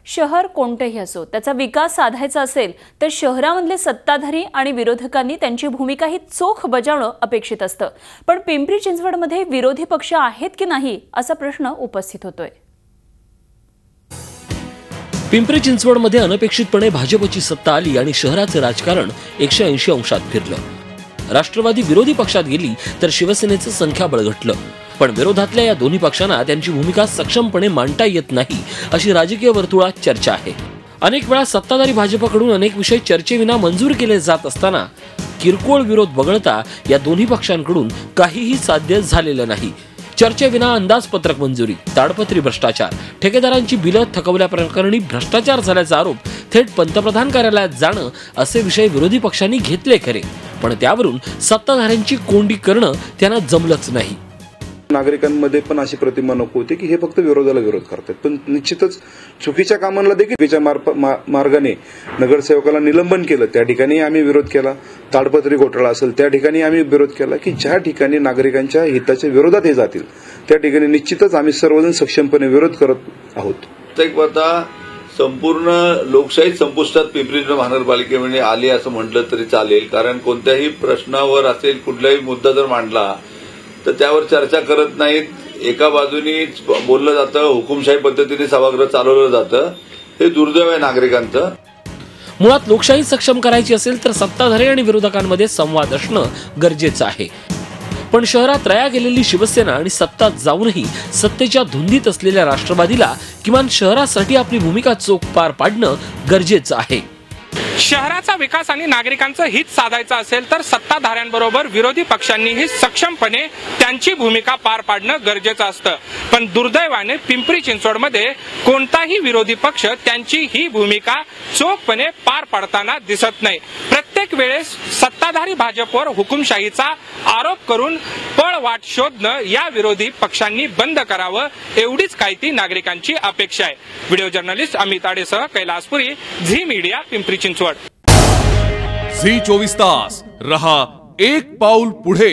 शहर कोणतेही असो त्याचा विकास साधायचा असेल तर शहरामधले सत्ताधारी आणि विरोधकांनी त्यांची भूमिका ही चोख बजावणं अपेक्षित असतं। पण पिंपरी चिंचवडमध्ये विरोधी पक्ष आहेत की नाही असा प्रश्न उपस्थित होतोय। पिंपरी चिंचवडमध्ये अनपेक्षितपणे भाजपची सत्ता आली आणि शहराचे राजकारण 180 अंशात फिरलं। राष्ट्रवादी विरोधी पक्षात गेली तर शिवसेनेचं संख्याबळ घटलं। पण विरोधातल्या या दोन्ही पक्षांना त्यांची भूमिका सक्षमपणे मांडता येत नाही अशी राजकीय वर्तुळात चर्चा आहे। अनेक वेळा सत्ताधारी भाजपकडून अनेक विषय चर्चेविना मंजूर केले जात असताना किरकोळ विरोध वगळता या दोन्ही पक्षांकडून काहीही साध्य झालेलं नाही। चर्चेविना अंदाजपत्रक मंजुरी, ताडपत्री भ्रष्टाचार, ठेकेदारांची बिलं थकवल्याप्रकरणी भ्रष्टाचार झाल्याचा आरोप थेट पंतप्रधान कार्यालयात जाणं असे विषय विरोधी पक्षांनी घेतले खरे, पण त्यावरून सत्ताधाऱ्यांची कोंडी करणं त्यांना जमलंच नाही। नागरिकांमध्ये पण अशी प्रतिमा नको होती की हे फक्त विरोधाला विरोध करतात, पण निश्चितच चुकीच्या कामांना देखील मार्गाने नगरसेवकाला निलंबन केलं, त्या ठिकाणी आम्ही विरोध केला। ताडपत्री घोटाळा असेल त्या ठिकाणी आम्ही विरोध केला की ज्या ठिकाणी नागरिकांच्या हिताच्या विरोधात हे जातील त्या ठिकाणी निश्चितच आम्ही सर्वजण सक्षमपणे विरोध करत आहोत। संपूर्ण लोकशाही संपुष्टात पिंपरी चिंचवड महानगरपालिकेमध्ये आली असं म्हटलं तरी चालेल, कारण कोणत्याही प्रश्नावर असेल कुठलाही मुद्दा जर मांडला तर त्यावर चर्चा करत नाहीत। एका बाजूनी बोललं जातं, हुकुमशाही पद्धतीने सभागृह चालवलं जातं, हे दुर्दैव आहे नागरिकांचं। मुळात लोकशाही सक्षम करायची असेल तर सत्ताधारी आणि विरोधकांमध्ये संवाद असणं गरजेचं आहे। पण शहरात रया गेलेली शिवसेना आणि सत्ता जाऊनही सत्तेच्या धुंदीत असलेल्या राष्ट्रवादीला किमान शहरासाठी आपली भूमिका चोख पार पाडणं गरजेचं आहे। शहराचा विकास आणि नागरिकांचं हित साधायचं असेल तर सत्ताधाऱ्यांबरोबर विरोधी पक्षांनीही सक्षमपणे त्यांची भूमिका पार पाडणं गरजेचं असतं। पण दुर्दैवाने पिंपरी चिंचवडमध्ये कोणताही विरोधी पक्ष त्यांची ही भूमिका चोखपणे पार पाडताना दिसत नाही। प्रत्येक वेळेस सत्ताधारी भाजपवर हुकुमशाहीचा आरोप करून पळवाट शोधणं या विरोधी पक्षांनी बंद करावं, एवढीच काय ती नागरिकांची अपेक्षा आहे। व्हिडिओ जर्नलिस्ट अमित आडेसह कैलासपुरी, झी मीडिया, पिंपरी चिंचवड। झी 24 तास रहा एक पाऊल पुढे।